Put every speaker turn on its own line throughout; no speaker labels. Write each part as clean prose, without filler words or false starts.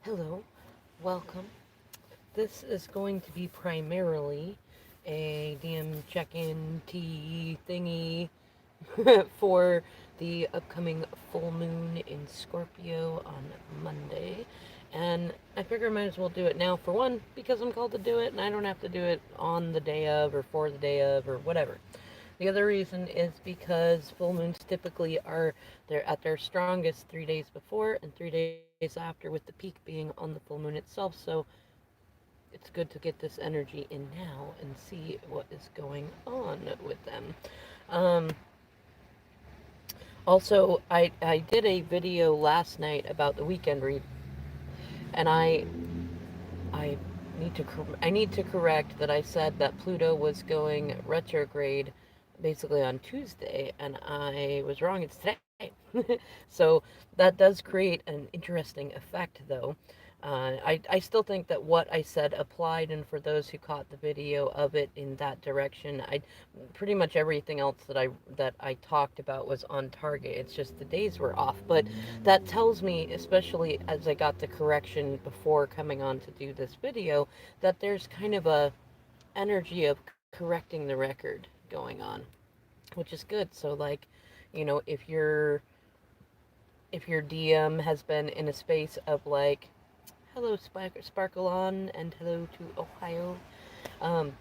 Hello, welcome. This is going to be primarily a DM check-in tea thingy for the upcoming full moon in Scorpio on Monday. And I figure I might as well do it now for one, because I'm called to do it and I don't have to do it on the day of or for the day of or whatever. The other reason is because full moons typically are they're at their strongest 3 days before and 3 days after, with the peak being on the full moon itself. So it's good to get this energy in now and see what is going on with them. Um, also, I did a video last night about the weekend read, and I I need to correct that I said that Pluto was going retrograde basically on Tuesday, and I was wrong. It's today. So that does create an interesting effect, though. I still think that what I said applied, and for those who caught the video of it in that direction, I pretty much everything else that I talked about was on target. It's just the days were off, but that tells me, especially as I got the correction before coming on to do this video, that there's kind of a energy of correcting the record going on, which is good. So like, if your DM has been in a space of like, hello Sparkle on and hello to Ohio. Um,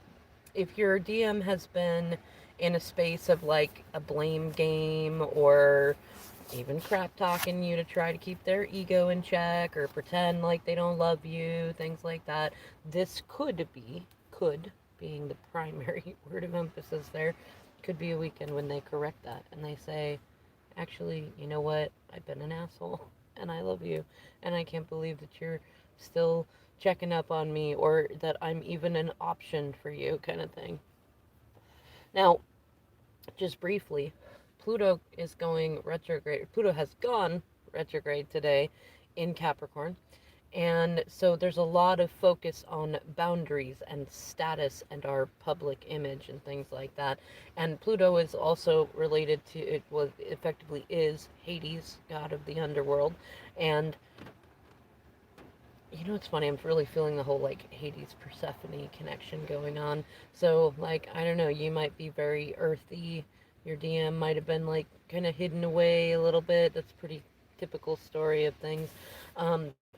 if your DM has been in a space of like a blame game or even crap talking you to try to keep their ego in check or pretend like they don't love you, things like that, this could being the primary word of emphasis there, could be a weekend when they correct that and they say, actually, you know what? I've been an asshole and I love you and I can't believe that you're still checking up on me or that I'm even an option for you, kind of thing. Now, just briefly, Pluto is going retrograde. Pluto has gone retrograde today in Capricorn. And so there's a lot of focus on boundaries and status and our public image and things like that. And Pluto is also related to, it was effectively is Hades, god of the underworld. And it's funny, I'm really feeling the whole like Hades Persephone connection going on. So, like, I don't know, you might be very earthy. Your DM might have been like kind of hidden away a little bit. That's pretty typical story of things.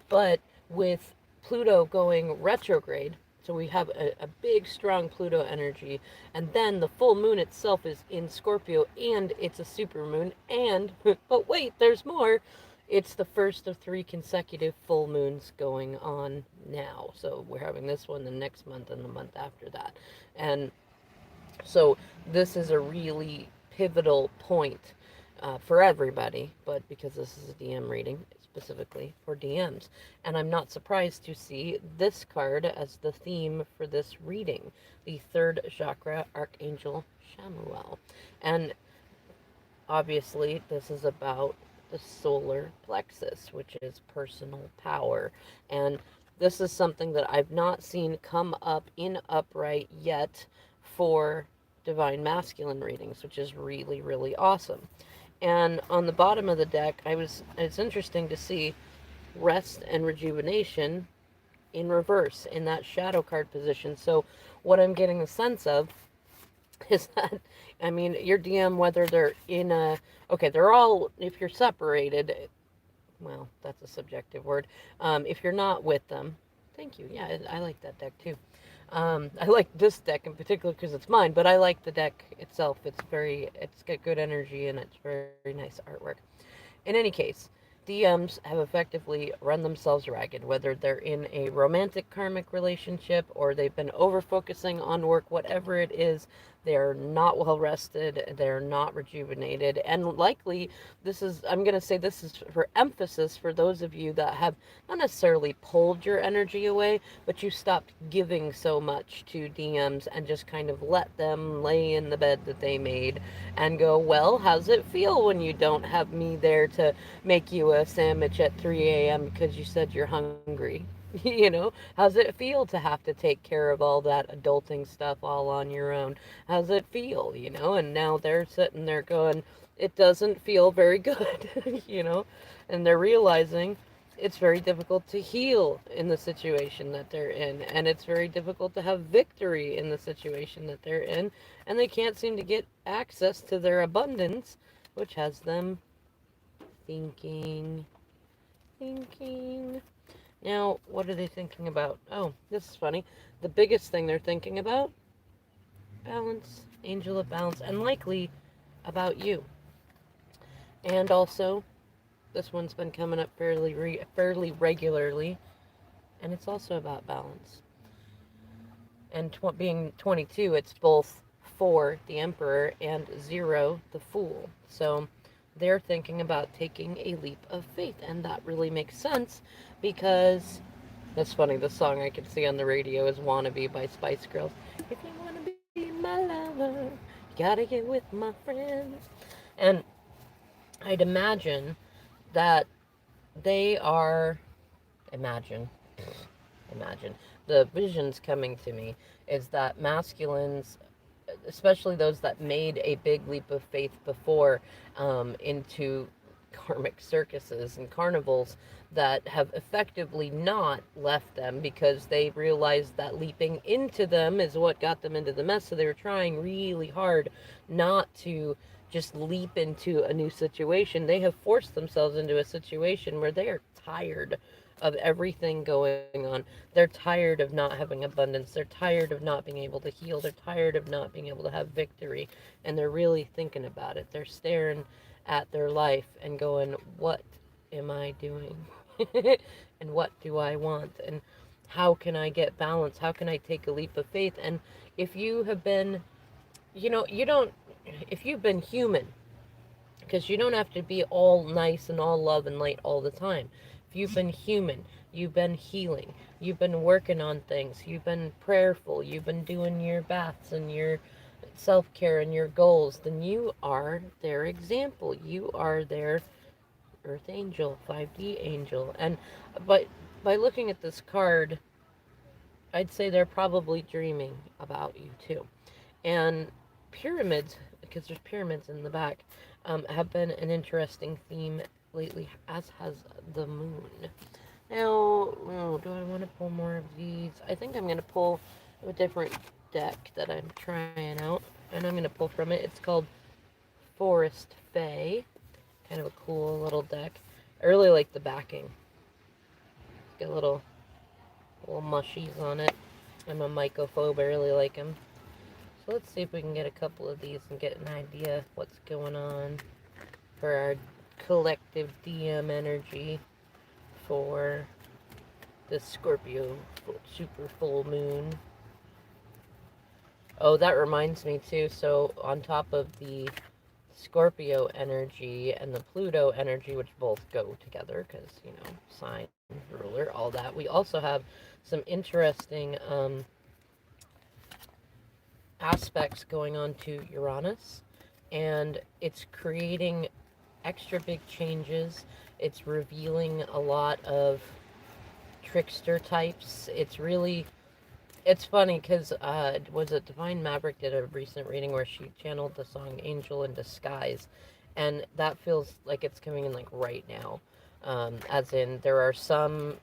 But with Pluto going retrograde, so we have a big, strong Pluto energy, and then the full moon itself is in Scorpio, and it's a super moon, and, but wait, there's more. It's the first of three consecutive full moons going on now. So we're having this one the next month and the month after that. And so this is a really pivotal point for everybody, but because this is a DM reading, specifically for DMs. And I'm not surprised to see this card as the theme for this reading, the third chakra, Archangel Shamuel. And obviously, this is about the solar plexus, which is personal power. And this is something that I've not seen come up in upright yet for divine masculine readings, which is really, really awesome. And on the bottom of the deck, it's interesting to see rest and rejuvenation in reverse in that shadow card position. So what I'm getting a sense of is that, I mean, your DM, whether they're in a, okay, they're all, if you're separated, well, that's a subjective word. If you're not with them, thank you. Yeah, I like that deck too. I like this deck in particular because it's mine, but I like the deck itself. It's got good energy and it's very nice artwork. In any case, DMs have effectively run themselves ragged, whether they're in a romantic karmic relationship or they've been over focusing on work, whatever it is, they're not well rested, they're not rejuvenated, and likely I'm going to say this is for emphasis for those of you that have not necessarily pulled your energy away, but you stopped giving so much to DMs and just kind of let them lay in the bed that they made and go, well, how's it feel when you don't have me there to make you a sandwich at 3 a.m. because you said you're hungry? How's it feel to have to take care of all that adulting stuff all on your own? How's it feel? And now they're sitting there going, it doesn't feel very good, and they're realizing it's very difficult to heal in the situation that they're in, and it's very difficult to have victory in the situation that they're in, and they can't seem to get access to their abundance, which has them thinking, thinking. Now, what are they thinking about? Oh, this is funny. The biggest thing they're thinking about, balance, angel of balance, and likely about you. And also, this one's been coming up fairly regularly, and it's also about balance. And being 22, it's both 4, the Emperor, and 0, the Fool. So they're thinking about taking a leap of faith, and that really makes sense because that's funny. The song I can see on the radio is "Wannabe" by Spice Girls. If you wanna be my lover, you gotta get with my friends. And I'd imagine that they are imagine imagine the visions coming to me is that masculines, especially those that made a big leap of faith before, into karmic circuses and carnivals, that have effectively not left them because they realized that leaping into them is what got them into the mess. So they were trying really hard not to just leap into a new situation. They have forced themselves into a situation where they are tired of everything going on. They're tired of not having abundance. They're tired of not being able to heal. They're tired of not being able to have victory. And they're really thinking about it. They're staring at their life and going, what am I doing? And what do I want? And how can I get balance? How can I take a leap of faith? And if you have been, you don't, if you've been human, because you don't have to be all nice and all love and light all the time. If you've been human, you've been healing, you've been working on things, you've been prayerful, you've been doing your baths and your self care and your goals, then you are their example. You are their earth angel, 5D angel. And but by looking at this card, I'd say they're probably dreaming about you too. And pyramids, because there's pyramids in the back, have been an interesting theme lately, as has the moon. Now, oh, do I want to pull more of these? I think I'm going to pull a different deck that I'm trying out, and I'm going to pull from it. It's called Forest Fae. Kind of a cool little deck. I really like the backing. It's got little mushies on it. I'm a mycophobe. I really like them. So let's see if we can get a couple of these and get an idea of what's going on for our collective DM energy for the Scorpio super full moon. Oh, that reminds me too. So on top of the Scorpio energy and the Pluto energy, which both go together because, sign, ruler, all that, we also have some interesting aspects going on to Uranus, and it's creating extra big changes. It's revealing a lot of trickster types. It's funny because was it Divine Maverick did a recent reading where she channeled the song Angel in Disguise, and that feels like it's coming in like right now. As in, there are some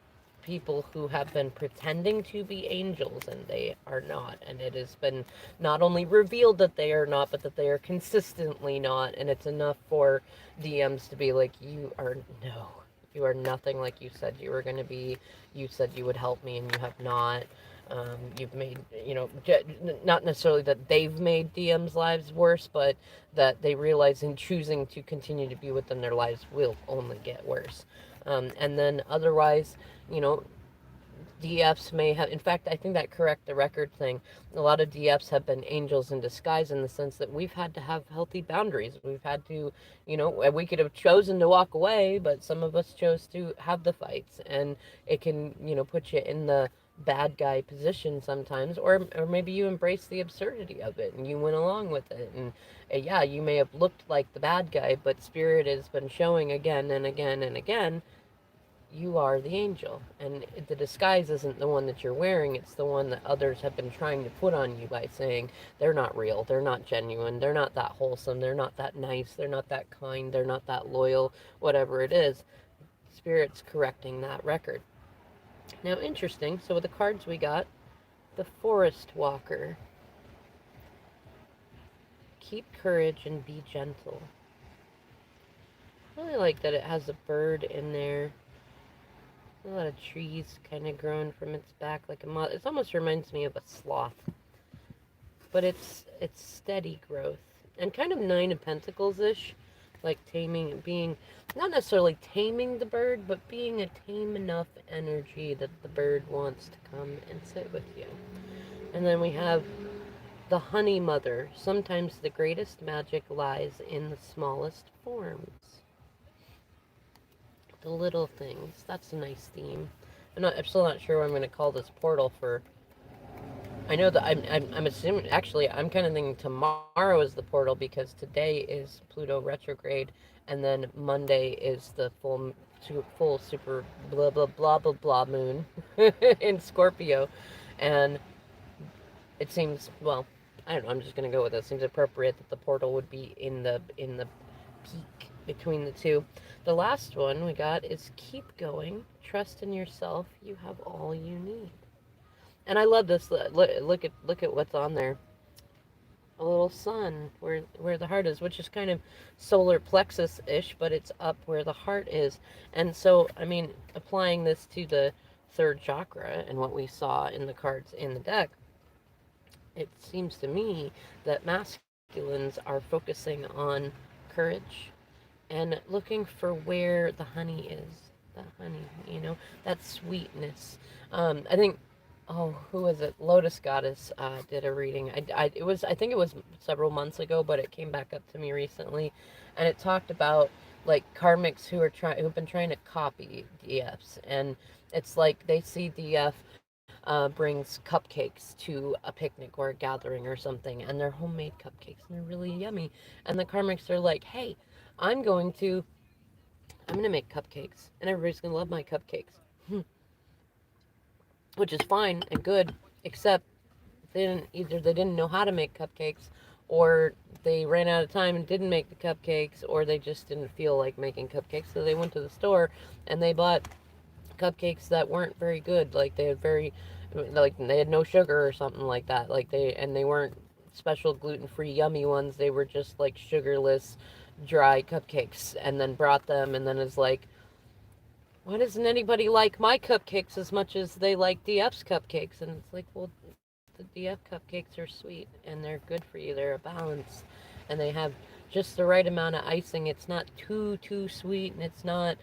people who have been pretending to be angels and they are not, and it has been not only revealed that they are not, but that they are consistently not, and it's enough for DMs to be like, you are nothing like you said you were going to be. You said you would help me and you have not. You've made, not necessarily that they've made DM's lives worse, but that they realize in choosing to continue to be with them, their lives will only get worse. And then otherwise, you know, DFs may have, in fact, I think that correct the record thing. A lot of DFs have been angels in disguise in the sense that we've had to have healthy boundaries. We've had to, we could have chosen to walk away, but some of us chose to have the fights, and it can, put you in the bad guy position sometimes, or maybe you embrace the absurdity of it and you went along with it, and yeah, you may have looked like the bad guy, but spirit has been showing again and again and again, you are the angel, and the disguise isn't the one that you're wearing, it's the one that others have been trying to put on you by saying they're not real, they're not genuine, they're not that wholesome, they're not that nice, they're not that kind, they're not that loyal, whatever it is. Spirit's correcting that record. Now, interesting. So, with the cards we got, the Forest Walker. Keep courage and be gentle. I really like that it has a bird in there. A lot of trees kind of growing from its back like a moth. It almost reminds me of a sloth, but it's steady growth and kind of Nine of Pentacles ish, like taming, being not necessarily taming the bird, but being a tame enough energy that the bird wants to come and sit with you. And then we have the Honey Mother. Sometimes the greatest magic lies in the smallest forms. The little things. That's a nice theme. I'm still not sure what I'm going to call this portal for. I know that I'm assuming, actually, I'm kind of thinking tomorrow is the portal because today is Pluto retrograde, and then Monday is the full super blah blah blah blah blah moon in Scorpio, and it seems, well, I don't know. I'm just gonna go with it. It seems appropriate that the portal would be in the peak between the two. The last one we got is keep going, trust in yourself. You have all you need. And I love this. Look at what's on there. A little sun where the heart is, which is kind of solar plexus ish, but it's up where the heart is. And so, I mean, applying this to the third chakra and what we saw in the cards in the deck, it seems to me that masculines are focusing on courage and looking for where the honey is. The honey, that sweetness. I think, oh, who was it? Lotus Goddess did a reading. I think it was several months ago, but it came back up to me recently, and it talked about like karmics who've been trying to copy DFs, and it's like they see DF brings cupcakes to a picnic or a gathering or something, and they're homemade cupcakes and they're really yummy. And the karmics are like, "Hey, I'm going to I'm gonna make cupcakes, and everybody's gonna love my cupcakes," which is fine and good, except they didn't know how to make cupcakes, or they ran out of time and didn't make the cupcakes, or they just didn't feel like making cupcakes, so they went to the store and they bought cupcakes that weren't very good. Like they had no sugar or something like that. They weren't special gluten-free yummy ones. They were just like sugarless, dry cupcakes, and then brought them, and then is like, why doesn't anybody like my cupcakes as much as they like DF's cupcakes? And it's like, well, the DF cupcakes are sweet and they're good for you. They're a balance, and they have just the right amount of icing. It's not too sweet, and it's not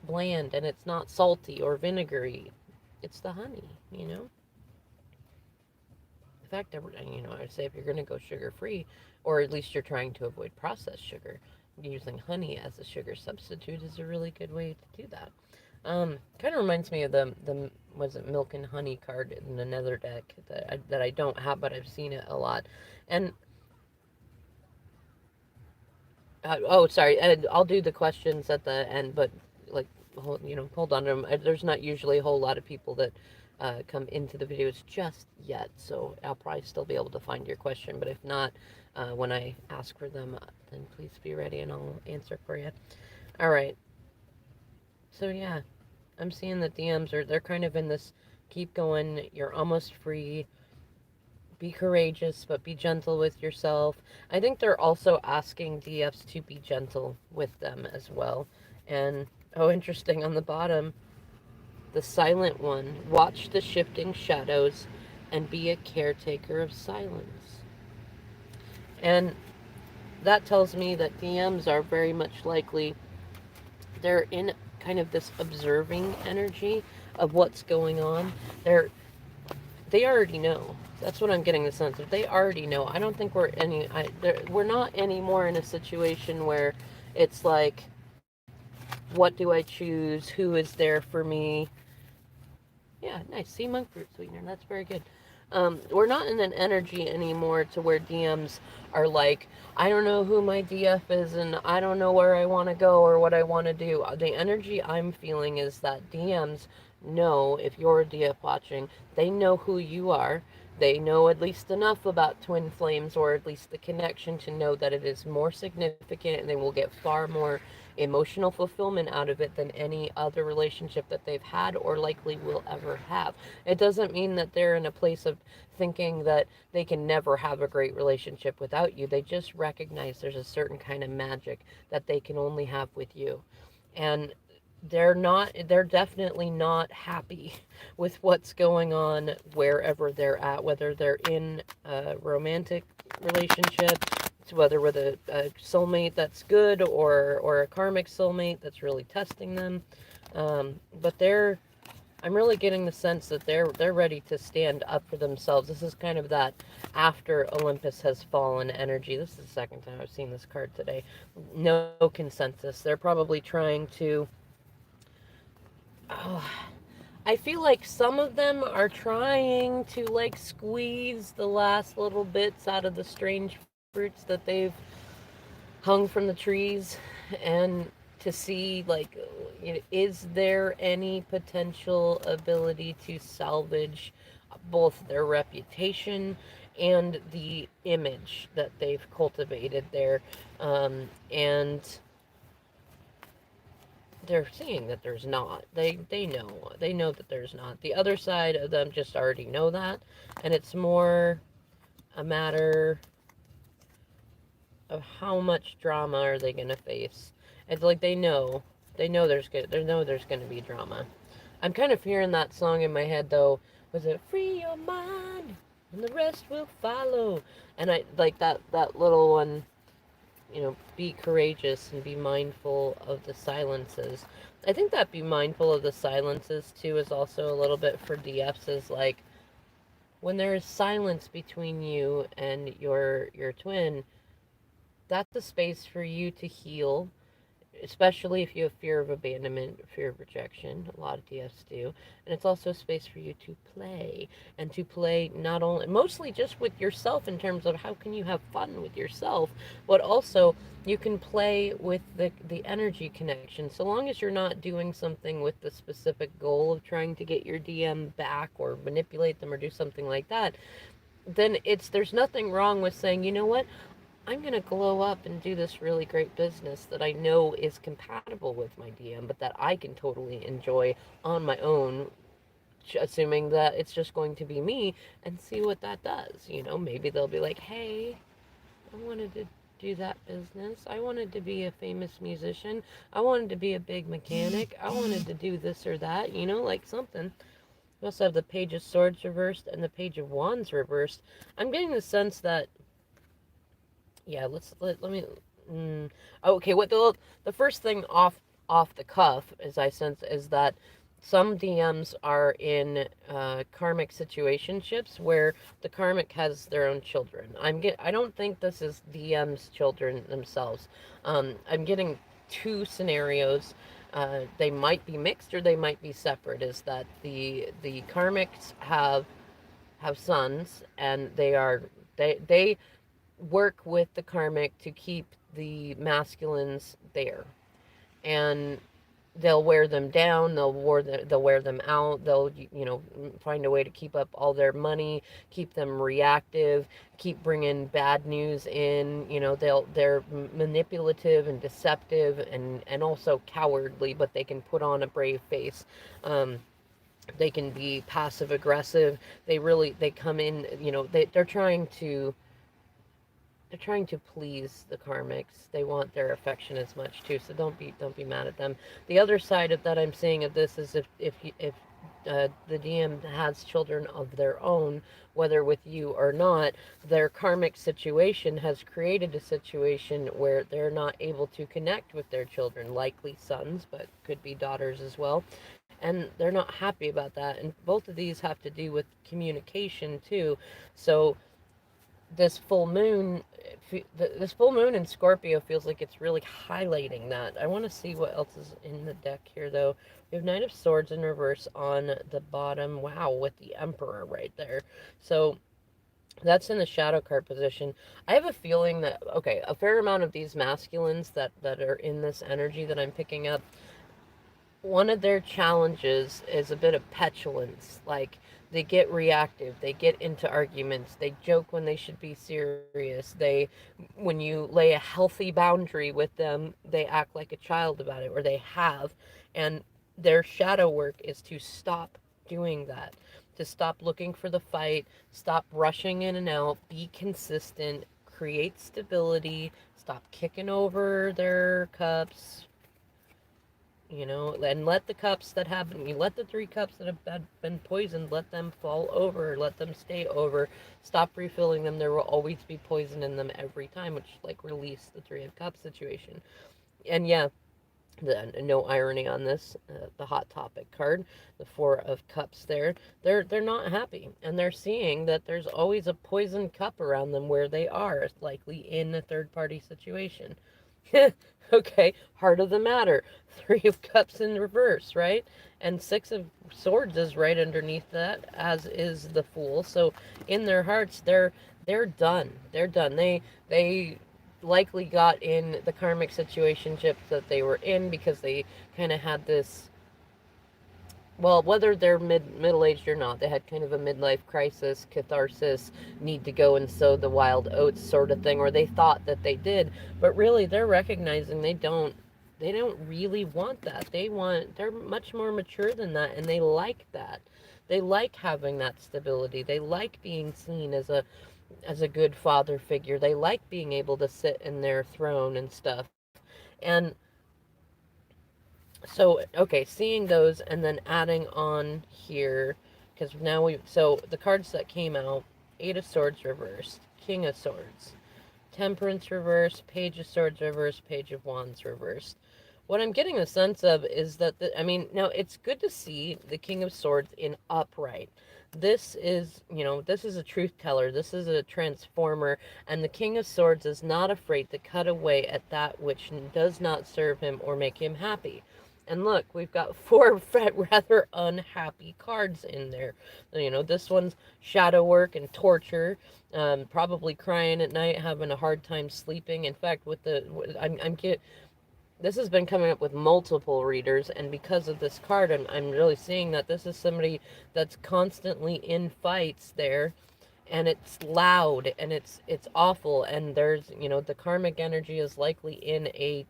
bland, and it's not salty or vinegary. It's the honey. In fact, I'd say if you're going to go sugar free, or at least you're trying to avoid processed sugar, using honey as a sugar substitute is a really good way to do that. Kind of reminds me of the was it Milk and Honey card in another deck that I don't have, but I've seen it a lot. And oh, sorry, I'll do the questions at the end, but like, hold on to them. There's not usually a whole lot of people that come into the videos just yet, so I'll probably still be able to find your question. But if not, when I ask for them, then please be ready and I'll answer for you. All right. So yeah, I'm seeing that they're kind of in this keep going. You're almost free. Be courageous, but be gentle with yourself. I think they're also asking DFs to be gentle with them as well. And, oh, interesting, on the bottom, the silent one. Watch the shifting shadows and be a caretaker of silence. And that tells me that DMs are very much likely, they're in kind of this observing energy of what's going on. They already know. That's what I'm getting the sense of. They already know. I don't think we're not anymore in a situation where it's like, what do I choose? Who is there for me? Yeah, nice. See, monk fruit sweetener. That's very good. We're not in an energy anymore to where DMs are like, I don't know who my DF is and I don't know where I want to go or what I want to do. The energy I'm feeling is that DMs know, if you're a DF watching, they know who you are. They know at least enough about twin flames, or at least the connection, to know that it is more significant, and they will get far more emotional fulfillment out of it than any other relationship that they've had or likely will ever have. It doesn't mean that they're in a place of thinking that they can never have a great relationship without you. They just recognize there's a certain kind of magic that they can only have with you. And they're definitely not happy with what's going on wherever they're at, whether they're in a romantic relationship, whether with a soulmate that's good, or a karmic soulmate that's really testing them. But I'm really getting the sense that they're ready to stand up for themselves. This is kind of that after Olympus has fallen energy. This is the second time I've seen this card today. No consensus. They're probably trying to, oh, I feel like some of them are trying to like squeeze the last little bits out of the strange fruits that they've hung from the trees, and to see, like, is there any potential ability to salvage both their reputation and the image that they've cultivated there. And they're seeing that there's not. They know that there's not. The other side of them just already know that, and it's more a matter of how much drama are they gonna face. It's like they know there's gonna be drama. I'm kind of hearing that song in my head though. Was it "Free Your Mind and the rest will follow"? And I like that little one. Be courageous and be mindful of the silences. I think that be mindful of the silences too is also a little bit for DFs, is like when there is silence between you and your twin, that's a space for you to heal, especially if you have fear of abandonment, fear of rejection. A lot of DFs do. And it's also a space for you to play, and to play not only, mostly just with yourself in terms of how can you have fun with yourself, but also you can play with the energy connection. So long as you're not doing something with the specific goal of trying to get your DM back or manipulate them or do something like that, then there's nothing wrong with saying, you know what, I'm going to glow up and do this really great business that I know is compatible with my DM, but that I can totally enjoy on my own, assuming that it's just going to be me, and see what that does. Maybe they'll be like, hey, I wanted to do that business. I wanted to be a famous musician. I wanted to be a big mechanic. I wanted to do this or that, like something. We also have the Page of Swords reversed and the Page of Wands reversed. I'm getting the sense that, yeah, let me. Okay, what the first thing off the cuff, as I sense, is that some DMs are in karmic situationships where the karmic has their own children. I don't think this is DM's children themselves. I'm getting two scenarios. They might be mixed or they might be separate. Is that the karmics have sons, and they work with the karmic to keep the masculines there, and they'll wear them down, they'll wear them out, they'll find a way to keep up all their money, keep them reactive, keep bringing bad news in. They're manipulative and deceptive, and also cowardly, but they can put on a brave face. They can be passive aggressive. They come in, they're trying to please the karmics. They want their affection as much too. So don't be mad at them. The other side of that I'm seeing of this is if the DM has children of their own, whether with you or not, their karmic situation has created a situation where they're not able to connect with their children, likely sons, but could be daughters as well. And they're not happy about that. And both of these have to do with communication too. So this full moon this full moon in Scorpio feels like it's really highlighting that. I want to see what else is in the deck here though. We have Knight of Swords in reverse on the bottom. Wow, with the Emperor right there. So that's in the shadow card position. I have a feeling that, okay, a fair amount of these masculines that are in this energy that I'm picking up, one of their challenges is a bit of petulance. Like, they get reactive, they get into arguments, they joke when they should be serious. When you lay a healthy boundary with them, they act like a child about it, or they have. And their shadow work is to stop doing that, to stop looking for the fight, stop rushing in and out, be consistent, create stability, stop kicking over their cups, and let the cups that have you let the three cups that have been poisoned, let them fall over, let them stay over, stop refilling them. There will always be poison in them every time, which, like, release the three of cups situation. And yeah, no irony on this, the hot topic card, the four of cups there, they're not happy, and they're seeing that there's always a poisoned cup around them where they are, likely in a third party situation. Okay, heart of the matter. Three of Cups in reverse, right? And Six of Swords is right underneath that, as is the Fool. So in their hearts, they're done. They're done. They likely got in the karmic situationship that they were in because they kind of had this, well, whether they're middle aged or not, they had kind of a midlife crisis, catharsis, need to go and sow the wild oats sort of thing, or they thought that they did, but really they're recognizing they don't really want that. They're much more mature than that, and they like that. They like having that stability. They like being seen as a good father figure. They like being able to sit in their throne and stuff. And so, okay, seeing those and then adding on here, because now so the cards that came out: Eight of Swords reversed, King of Swords, Temperance reversed, Page of Swords reversed, Page of Wands reversed. What I'm getting a sense of is that, now it's good to see the King of Swords in upright. This is a truth teller. This is a transformer. And the King of Swords is not afraid to cut away at that which does not serve him or make him happy. And look, we've got four rather unhappy cards in there. This one's shadow work and torture, probably crying at night, having a hard time sleeping. In fact, I'm get this has been coming up with multiple readers, and because of this card, I'm really seeing that this is somebody that's constantly in fights there, and it's loud and it's awful, and there's the karmic energy is likely in a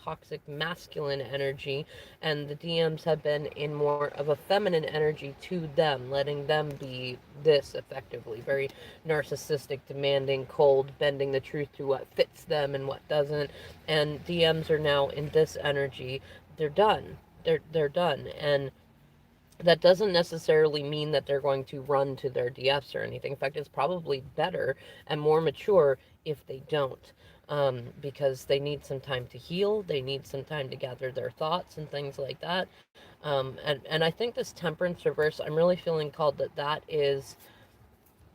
toxic masculine energy, and the DMs have been in more of a feminine energy to them, letting them be this effectively very narcissistic, demanding, cold, bending the truth to what fits them and what doesn't. And DMs are now in this energy. They're done. They're done. And that doesn't necessarily mean that they're going to run to their DFs or anything. In fact, it's probably better and more mature if they don't, because they need some time to heal. They need some time to gather their thoughts and things like that. And I think this Temperance reverse, I'm really feeling called that is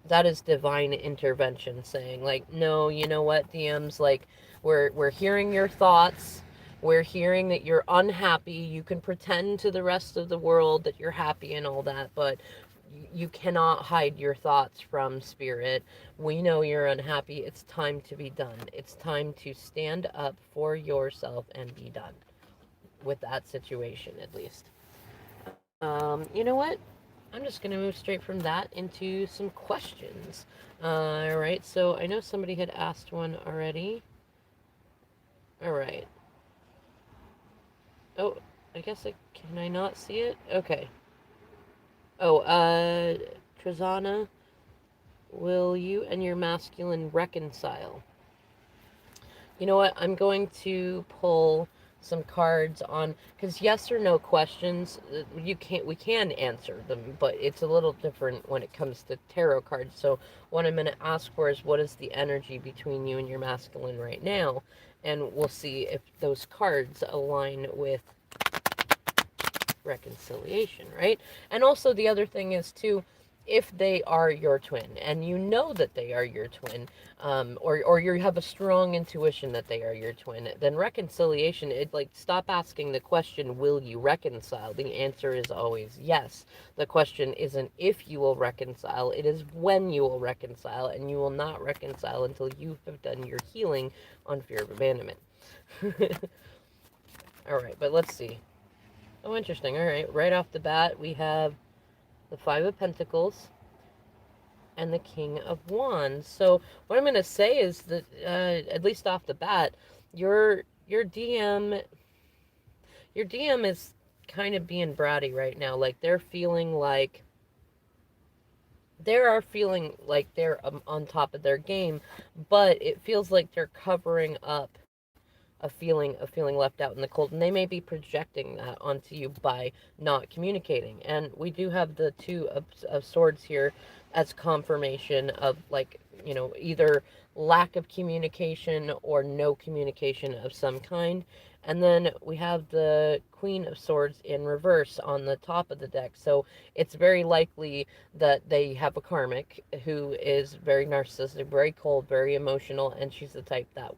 divine intervention, saying, like, no, you know what, DMs, like, we're hearing your thoughts, we're hearing that you're unhappy. You can pretend to the rest of the world that you're happy and all that, but you cannot hide your thoughts from spirit. We know you're unhappy. It's time to be done. It's time to stand up for yourself and be done with that situation, at least. You know what? I'm just going to move straight from that into some questions. All right, so I know somebody had asked one already. All right. Oh, I guess can I not see it? Okay. Oh, Trezana, will you and your masculine reconcile? You know what? I'm going to pull some cards on, because yes or no questions, we can answer them, but it's a little different when it comes to tarot cards. So what I'm going to ask for is, what is the energy between you and your masculine right now? And we'll see if those cards align with reconciliation, right? And also the other thing is too, if they are your twin and you know that they are your twin, or you have a strong intuition that they are your twin, then reconciliation, stop asking the question, will you reconcile? The answer is always yes. The question isn't if you will reconcile, it is when you will reconcile, and you will not reconcile until you have done your healing on fear of abandonment. All right, but let's see. Oh, interesting. All right. Right off the bat, we have the Five of Pentacles and the King of Wands. So what I'm going to say is that, at least off the bat, your DM is kind of being bratty right now. Like they're on top of their game, but it feels like they're covering up a feeling left out in the cold, and they may be projecting that onto you by not communicating. And we do have the Two of Swords here as confirmation of, like, either lack of communication or no communication of some kind. And then we have the Queen of Swords in reverse on the top of the deck. So it's very likely that they have a karmic who is very narcissistic, very cold, very emotional, and she's the type that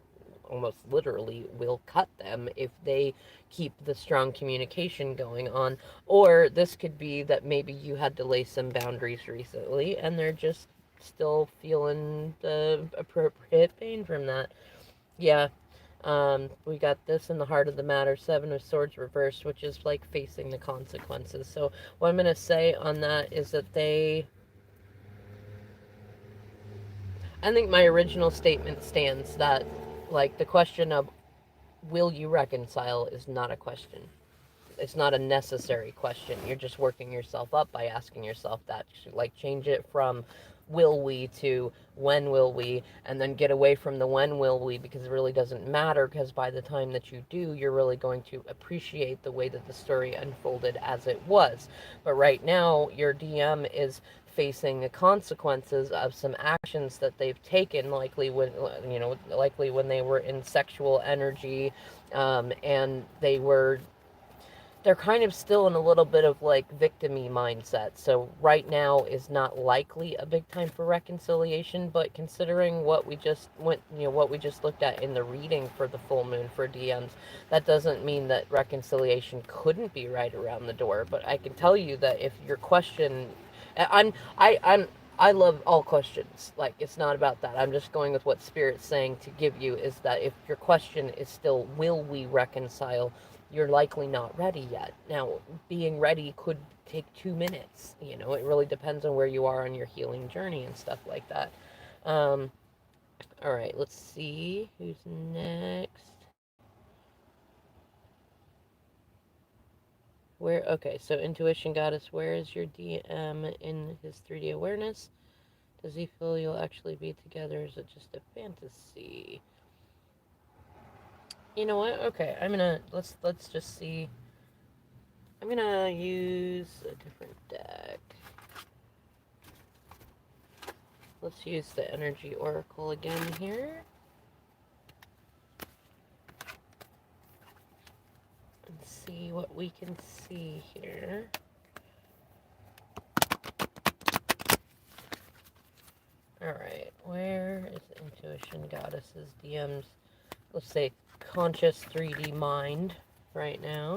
almost literally will cut them if they keep the strong communication going on. Or this could be that maybe you had to lay some boundaries recently and they're just still feeling the appropriate pain from that. Yeah. We got this in the heart of the matter, Seven of Swords reversed, which is like facing the consequences. So what I'm going to say on that is that I think my original statement stands, that like the question of will you reconcile is not a question. It's not a necessary question. You're just working yourself up by asking yourself that. Like, change it from will we to when will we, and then get away from the when will we, because it really doesn't matter, because by the time that you do, you're really going to appreciate the way that the story unfolded as it was. But right now, your DM is facing the consequences of some actions that they've taken, likely when they were in sexual energy, and they're kind of still in a little bit of like victim-y mindset. So right now is not likely a big time for reconciliation, but considering what we just looked at in the reading for the full moon for DMs, that doesn't mean that reconciliation couldn't be right around the door. But I can tell you that if your question, I love all questions. Like, it's not about that. I'm just going with what Spirit's saying to give you, is that if your question is still, will we reconcile, you're likely not ready yet. Now, being ready could take 2 minutes. It really depends on where you are on your healing journey and stuff like that. Um, all right, let's see who's next. Okay, so Intuition Goddess, where is your DM in his 3D awareness? Does he feel you'll actually be together? Is it just a fantasy? You know what? Okay, let's just see. I'm gonna use a different deck. Let's use the Energy Oracle again here. And see what we can see here. Alright, where is Intuition Goddess's DM's, let's say, conscious 3D mind right now?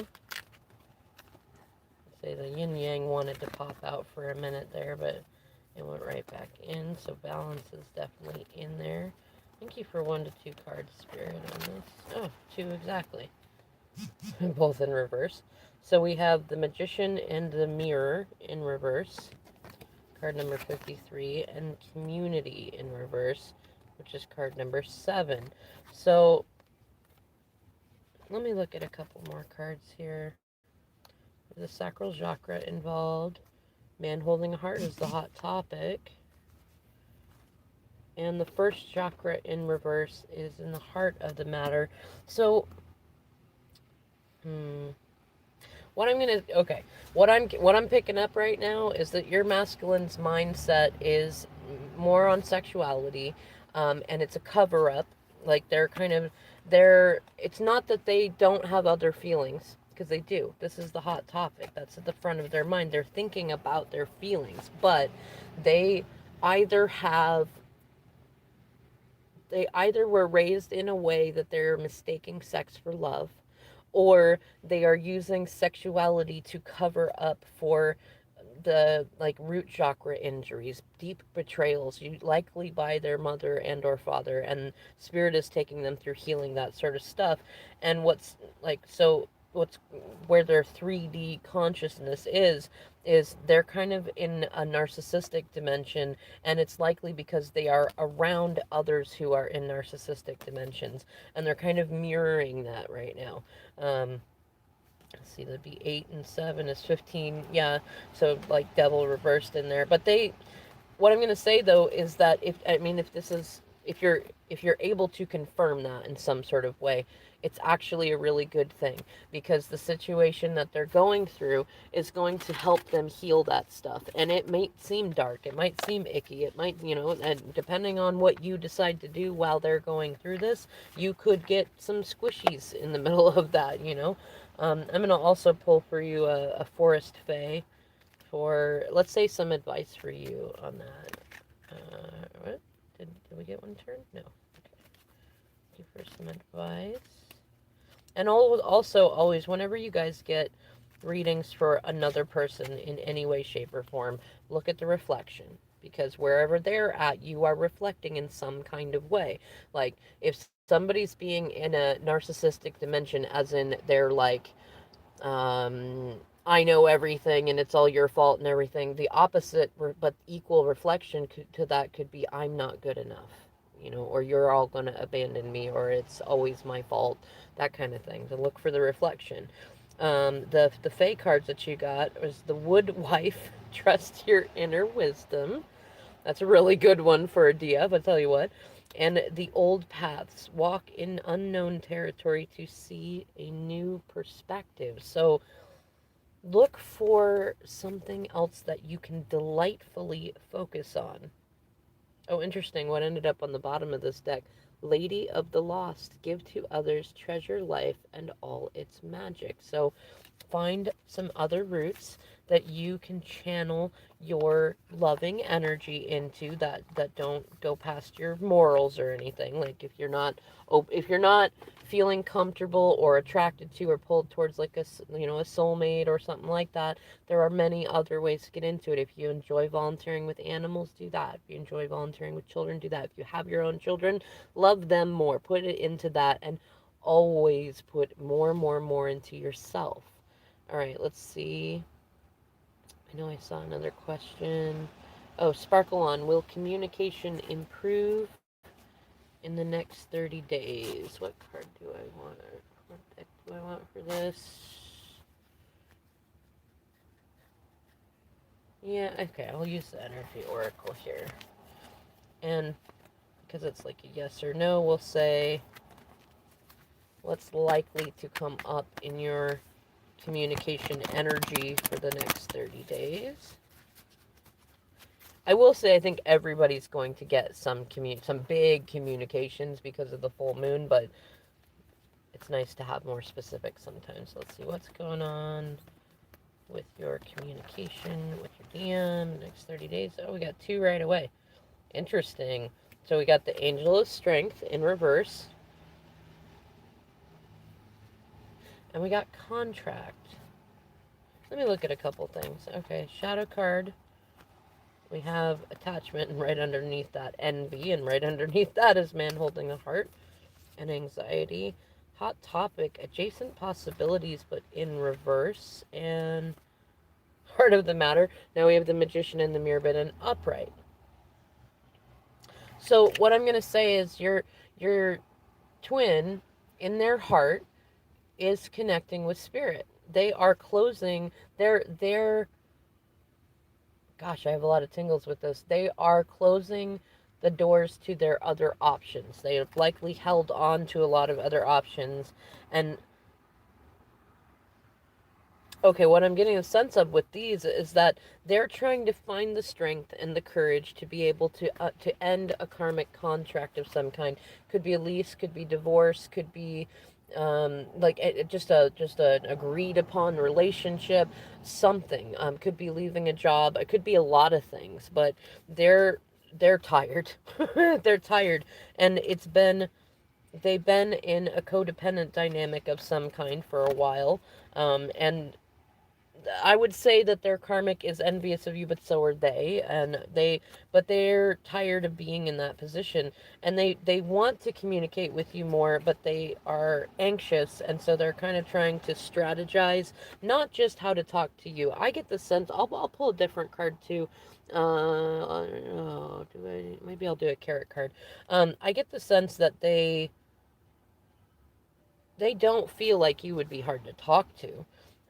Let's say the yin yang wanted to pop out for a minute there, but it went right back in, so balance is definitely in there. Thank you for 1 to 2 cards, Spirit, on this. Oh, 2 exactly. Both in reverse. So we have the Magician and the Mirror in reverse, card number 53, and Community in reverse, which is card number 7. So let me look at a couple more cards here. There's the sacral chakra involved. Man holding a heart is the hot topic. And the first chakra in reverse is in the heart of the matter. So, what I'm picking up right now is that your masculine's mindset is more on sexuality, and it's a cover up. Like, it's not that they don't have other feelings, because they do. This is the hot topic. That's at the front of their mind. They're thinking about their feelings, but they either have they either were raised in a way that they're mistaking sex for love, or they are using sexuality to cover up for the, like, root chakra injuries, deep betrayals, likely by their mother and or father, and Spirit is taking them through healing that sort of stuff. And what's like, so what's where their 3D consciousness is they're kind of in a narcissistic dimension, and it's likely because they are around others who are in narcissistic dimensions, and they're kind of mirroring that right now. Let's see, that'd be 8 and 7 is 15. Yeah, so like double reversed in there. But they, what I'm going to say though is that if this is if you're able to confirm that in some sort of way, it's actually a really good thing, because the situation that they're going through is going to help them heal that stuff. And it might seem dark, it might seem icky, it might, and depending on what you decide to do while they're going through this, you could get some squishies in the middle of that. I'm going to also pull for you a forest fae for, let's say, some advice for you on that. What? Did we get one turn? No. Okay. Thank you for some advice. And also, always, whenever you guys get readings for another person in any way, shape, or form, look at the reflection. Because wherever they're at, you are reflecting in some kind of way. Like, if somebody's being in a narcissistic dimension, as in they're like, I know everything and it's all your fault and everything. The opposite, but equal reflection to that could be, I'm not good enough, or you're all going to abandon me, or it's always my fault, that kind of thing. To look for the reflection. The Fae cards that you got was the Wood Wife, trust your inner wisdom. That's a really good one for a DF, I'll tell you what. And the Old Paths, walk in unknown territory to see a new perspective. So look for something else that you can delightfully focus on. Oh, interesting. What ended up on the bottom of this deck? Lady of the Lost, give to others, treasure life and all its magic. So find some other roots that you can channel your loving energy into, that don't go past your morals or anything. Like if you're not feeling comfortable or attracted to or pulled towards like a soulmate or something like that, there are many other ways to get into it. If you enjoy volunteering with animals, do that. If you enjoy volunteering with children, do that. If you have your own children, love them more, put it into that, and always put more into yourself. All right, let's see. I know I saw another question. Oh, Sparkle On. Will communication improve in the next 30 days? What card do I want? What deck do I want for this? Yeah, okay, I'll use the Energy Oracle here. And because it's like a yes or no, we'll say what's likely to come up in your communication energy for the next 30 days. I will say I think everybody's going to get some big communications because of the full moon, but it's nice to have more specifics sometimes. Let's see what's going on with your communication with your DM next 30 days. Oh, we got 2 right away. Interesting. So we got the Angel of Strength in reverse. And we got Contract. Let me look at a couple things. Okay, Shadow card. We have Attachment, and right underneath that, Envy, and right underneath that is Man Holding a Heart, and Anxiety. Hot Topic, Adjacent Possibilities, but in reverse, and Heart of the Matter. Now we have the Magician and the Mirror, but in upright. So what I'm going to say is your twin in their heart is connecting with spirit. They are closing their gosh, I have a lot of tingles with this. They are closing the doors to their other options. They have likely held on to a lot of other options. And okay, what I'm getting a sense of with these is that they're trying to find the strength and the courage to be able to end a karmic contract of some kind. Could be a lease, could be divorce, could be like just an agreed upon relationship, something. Could be leaving a job. It could be a lot of things, but they're tired. They're tired, and they've been in a codependent dynamic of some kind for a while, and I would say that their karmic is envious of you, but so are they, but they're tired of being in that position, and they want to communicate with you more, but they are anxious, and so they're kind of trying to strategize, not just how to talk to you. I get the sense I'll pull a different card too. Oh, maybe I'll do a carrot card. I get the sense that they don't feel like you would be hard to talk to.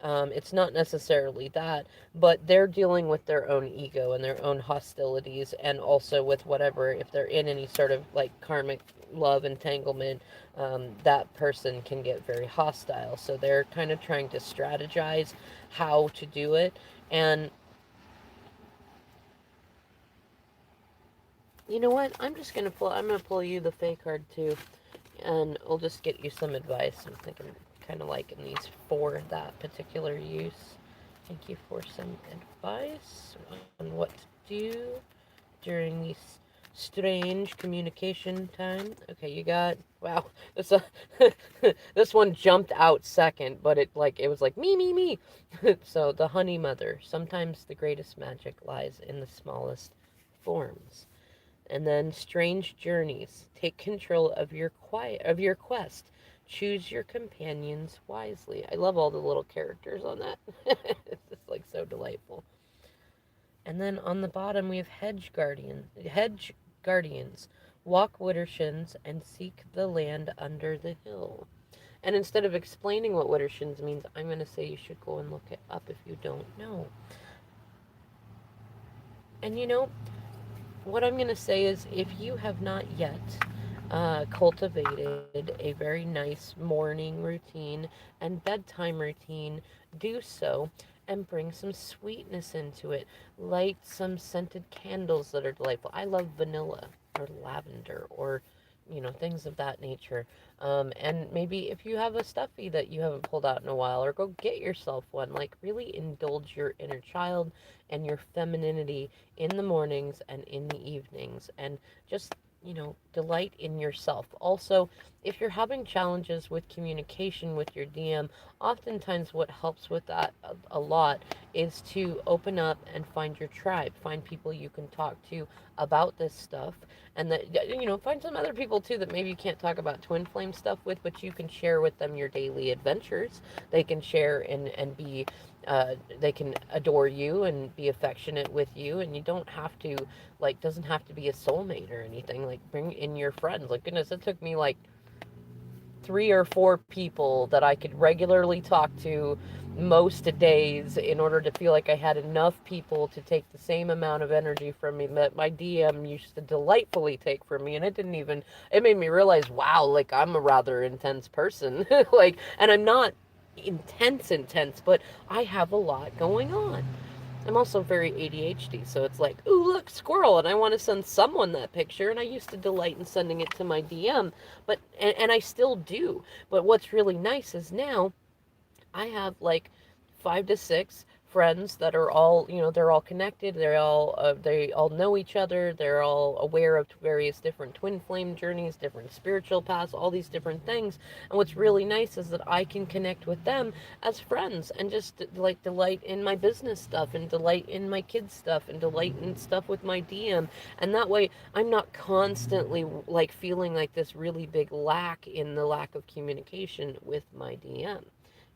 It's not necessarily that, but they're dealing with their own ego and their own hostilities, and also with whatever, if they're in any sort of like karmic love entanglement, that person can get very hostile. So they're kind of trying to strategize how to do it. And you know what? I'm gonna pull you the Fae card too, and we'll just get you some advice. I'm thinking kind of like in these for that particular use. Thank you for some advice on what to do during these strange communication time. Okay, you got wow. This this one jumped out second, but it was like me. So the honey mother. Sometimes the greatest magic lies in the smallest forms. And then strange journeys. Take control of your quest. Choose your companions wisely. I love all the little characters on that. It's just like so delightful. And then on the bottom we have hedge guardians. Walk widdershins and seek the land under the hill. And instead of explaining what widdershins means, I'm going to say you should go and look it up if you don't know. And what I'm going to say is if you have not yet cultivated a very nice morning routine and bedtime routine, do so and bring some sweetness into it. Light some scented candles that are delightful. I love vanilla or lavender or things of that nature. And maybe if you have a stuffy that you haven't pulled out in a while, or go get yourself one. Like, really indulge your inner child and your femininity in the mornings and in the evenings, and just delight in yourself. Also, if you're having challenges with communication with your DM, oftentimes what helps with that a lot is to open up and find your tribe, find people you can talk to about this stuff, and that find some other people too that maybe you can't talk about twin flame stuff with, but you can share with them your daily adventures. They can share and be they can adore you and be affectionate with you, and you don't have to, like, doesn't have to be a soulmate or anything. Like, bring in your friends. Like, goodness, it took me like 3 or 4 people that I could regularly talk to most days in order to feel like I had enough people to take the same amount of energy from me that my DM used to delightfully take from me. And it made me realize, wow, like, I'm a rather intense person. Like, and I'm not intense, but I have a lot going on. I'm also very ADHD, so it's like, ooh, look, squirrel, and I want to send someone that picture, and I used to delight in sending it to my DM, and I still do. But what's really nice is now I have like 5 to 6 friends that are all, they're all connected. They all know each other. They're all aware of various different twin flame journeys, different spiritual paths, all these different things. And what's really nice is that I can connect with them as friends and just like delight in my business stuff and delight in my kids stuff and delight in stuff with my DM. And that way I'm not constantly like feeling like this really big lack in the lack of communication with my DM.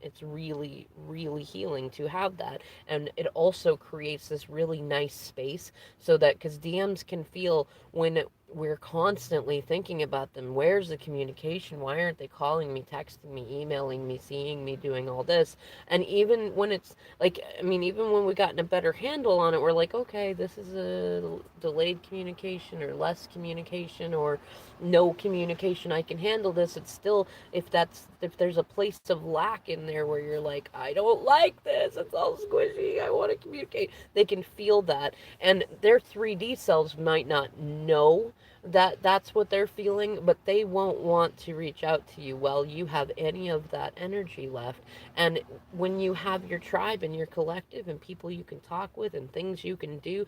It's really, really healing to have that. And it also creates this really nice space so that, because DMs can feel when we're constantly thinking about them, where's the communication? Why aren't they calling me, texting me, emailing me, seeing me, doing all this? And even when it's like, I mean, even when we gotten a better handle on it, we're like, okay, this is a delayed communication or less communication or no communication. I can handle this. It's still, if there's a place of lack in there where you're like, I don't like this, it's all squishy, I want to communicate, they can feel that. And their 3D selves might not know that's what they're feeling, but they won't want to reach out to you while you have any of that energy left. And when you have your tribe and your collective and people you can talk with and things you can do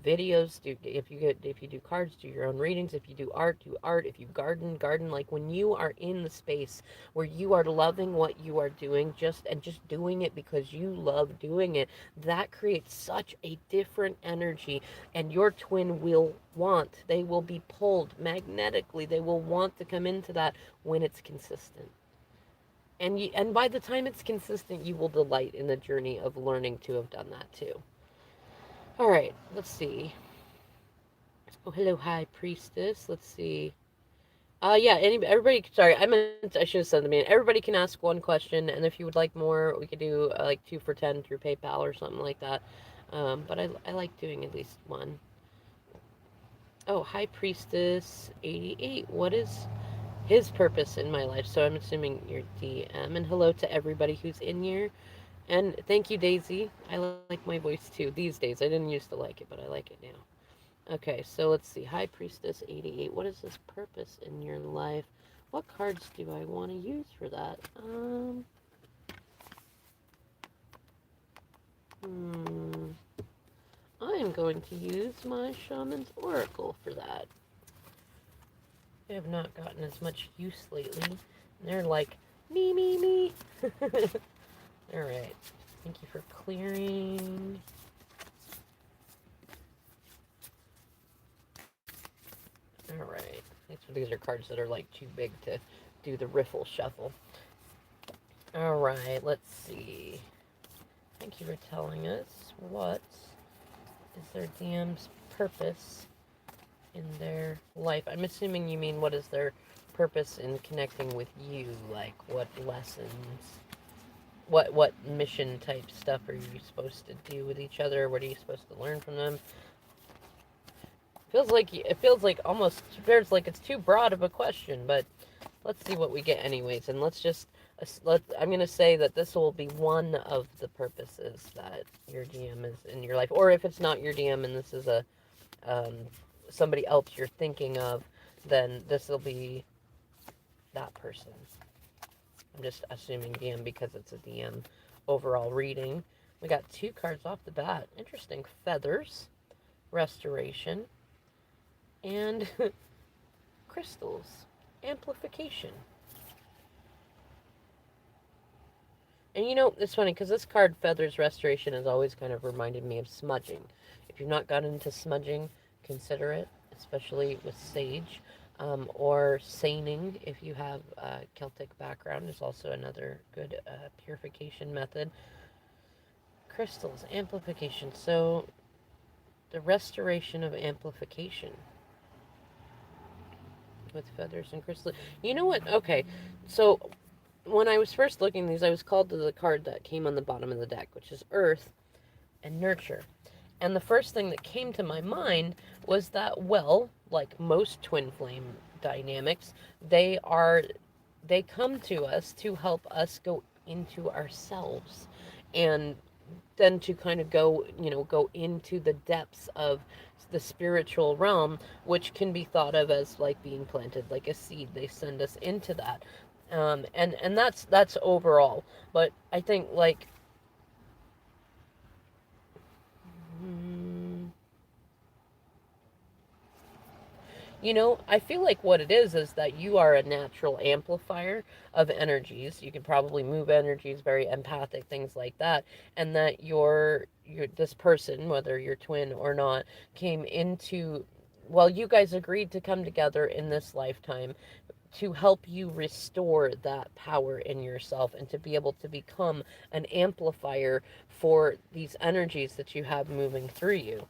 videos, do if you do cards, do your own readings, if you do art, if you garden, like when you are in the space where you are loving what you are doing, just doing it because you love doing it, that creates such a different energy. And your twin will want, they will be pulled magnetically, they will want to come into that when it's consistent. And by the time it's consistent, you will delight in the journey of learning to have done that too. All right, let's see. Oh, hello, high priestess. Let's see. Yeah, everybody, sorry, I should have said the beginning. Everybody can ask one question, and if you would like more, we could do like 2 for 10 through PayPal or something like that. But I like doing at least one. Oh, High Priestess 88. What is his purpose in my life? So I'm assuming you're DM. And hello to everybody who's in here. And thank you, Daisy. I like my voice too these days. I didn't used to like it, but I like it now. Okay, so let's see. High Priestess 88. What is his purpose in your life? What cards do I want to use for that? Hmm. I am going to use my Shaman's Oracle for that. I have not gotten as much use lately. They're like, me. Alright. Thank you for clearing. Alright. These are cards that are like too big to do the riffle shuffle. Alright, let's see. Thank you for telling us what is their DM's purpose in their life. I'm assuming you mean what is their purpose in connecting with you, like what lessons, what mission type stuff are you supposed to do with each other? What are you supposed to learn from them? It feels like almost feels like it's too broad of a question, but let's see what we get anyways, and I'm gonna say that this will be one of the purposes that your DM is in your life, or if it's not your DM and this is a um, somebody else you're thinking of, then this will be that person. I'm just assuming DM because it's a DM overall reading. We got 2 cards off the bat. Interesting. Feathers, restoration, and crystals, amplification. And it's funny because this card, Feathers Restoration, has always kind of reminded me of smudging. If you've not gotten into smudging, consider it, especially with sage. Or seining, if you have a Celtic background, is also another good purification method. Crystals, amplification. So, the restoration of amplification with feathers and crystals. You know what? Okay, so when I was first looking at these, I was called to the card that came on the bottom of the deck, which is Earth and Nurture. And the first thing that came to my mind was that, well, like most twin flame dynamics, they come to us to help us go into ourselves, and then to kind of go into the depths of the spiritual realm, which can be thought of as like being planted like a seed. They send us into that, and that's overall. But I think like, hmm, I feel like what it is that you are a natural amplifier of energies. You can probably move energies, very empathic, things like that. And that you're this person, whether you're twin or not, came into, well, you guys agreed to come together in this lifetime to help you restore that power in yourself and to be able to become an amplifier for these energies that you have moving through you.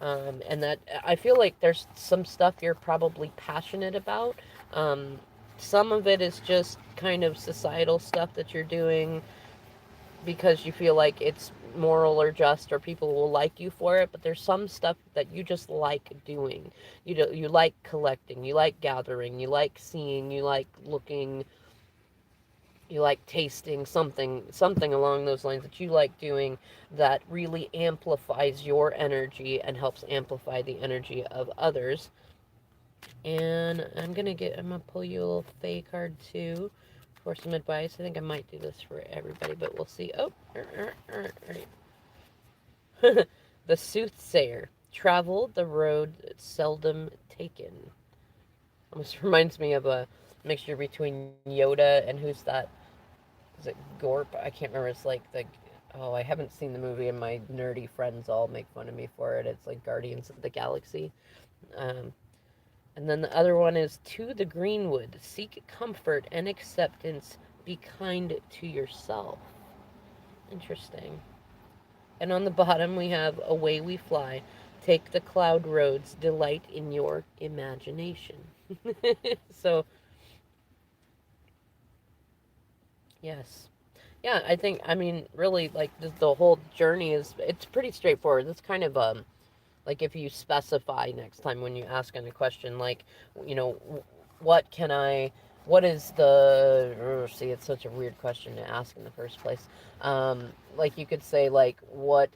And that I feel like there's some stuff you're probably passionate about. Um, some of it is just kind of societal stuff that you're doing because you feel like it's moral or just, or people will like you for it. But there's some stuff that you just like doing. You like collecting, you like gathering, you like seeing, you like looking, you like tasting, something along those lines that you like doing, that really amplifies your energy and helps amplify the energy of others. And I'm gonna pull you a little Fae card too for some advice. I think I might do this for everybody, but we'll see. Oh, right. The soothsayer. Travel the road seldom taken. Almost reminds me of a mixture between Yoda and who's that? Is it Gorp? I can't remember. It's like the. Oh, I haven't seen the movie, and my nerdy friends all make fun of me for it. It's like Guardians of the Galaxy. Um, and then the other one is to the greenwood. Seek comfort and acceptance. Be kind to yourself. Interesting. And on the bottom, we have away we fly. Take the cloud roads. Delight in your imagination. So, yes. Yeah, I think, I mean, really, like, the whole journey is, it's pretty straightforward. It's kind of, like, if you specify next time when you ask any question, like, you know, what can I, what is the, see, it's such a weird question to ask in the first place. Like, you could say, like, what,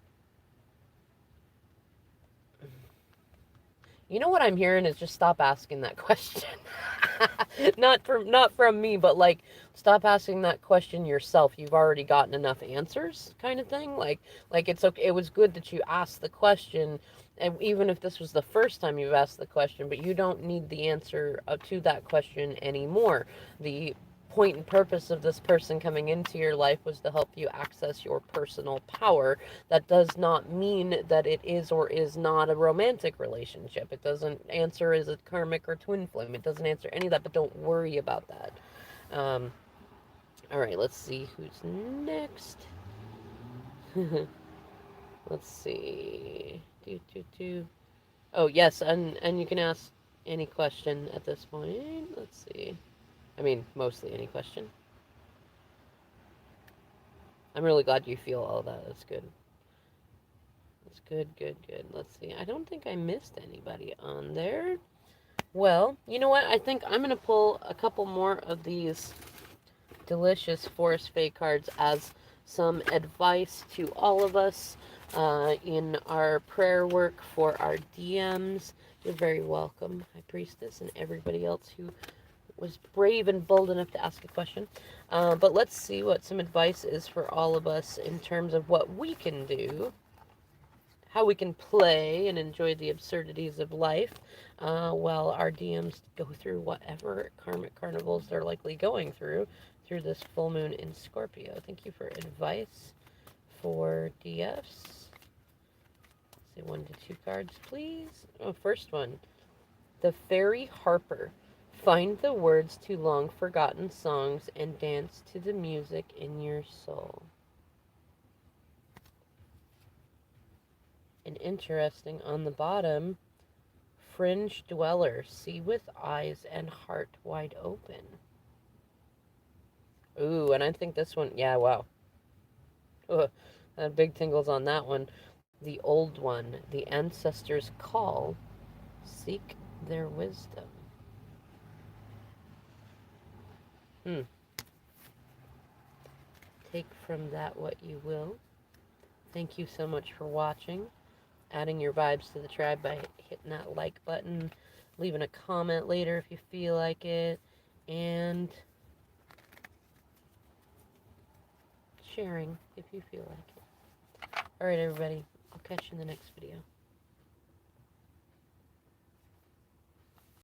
you know what I'm hearing is just stop asking that question. Not from me, but like stop asking that question yourself. You've already gotten enough answers, kind of thing. Like it's okay. It was good that you asked the question, and even if this was the first time you've asked the question, but you don't need the answer to that question anymore. The point and purpose of this person coming into your life was to help you access your personal power. That does not mean that it is or is not a romantic relationship. It doesn't answer is it karmic or twin flame. It doesn't answer any of that, but don't worry about that. Um, all right, let's see who's next. Let's see. Oh, yes, and you can ask any question at this point. Let's see. I mean, mostly any question. I'm really glad you feel all that. That's good. That's good, good, good. Let's see. I don't think I missed anybody on there. Well, you know what? I think I'm going to pull a couple more of these delicious Forest Fae cards as some advice to all of us in our prayer work for our DMs. You're very welcome, High Priestess, and everybody else who was brave and bold enough to ask a question. But let's see what some advice is for all of us in terms of what we can do, how we can play and enjoy the absurdities of life while our DMs go through whatever karmic carnivals they're likely going through this full moon in Scorpio. Thank you for advice for DFs. Say 1 to 2 cards, please. Oh, first one. The Fairy Harper. Find the words to long forgotten songs and dance to the music in your soul. And interesting, on the bottom, Fringe Dweller, see with eyes and heart wide open. Ooh, and I think this one, yeah, wow. Ugh, big tingles on that one. The old one, the ancestors call, seek their wisdom. Hmm. Take from that what you will. Thank you so much for watching, adding your vibes to the tribe by hitting that like button, leaving a comment later if you feel like it, and sharing if you feel like it. Alright, everybody. I'll catch you in the next video.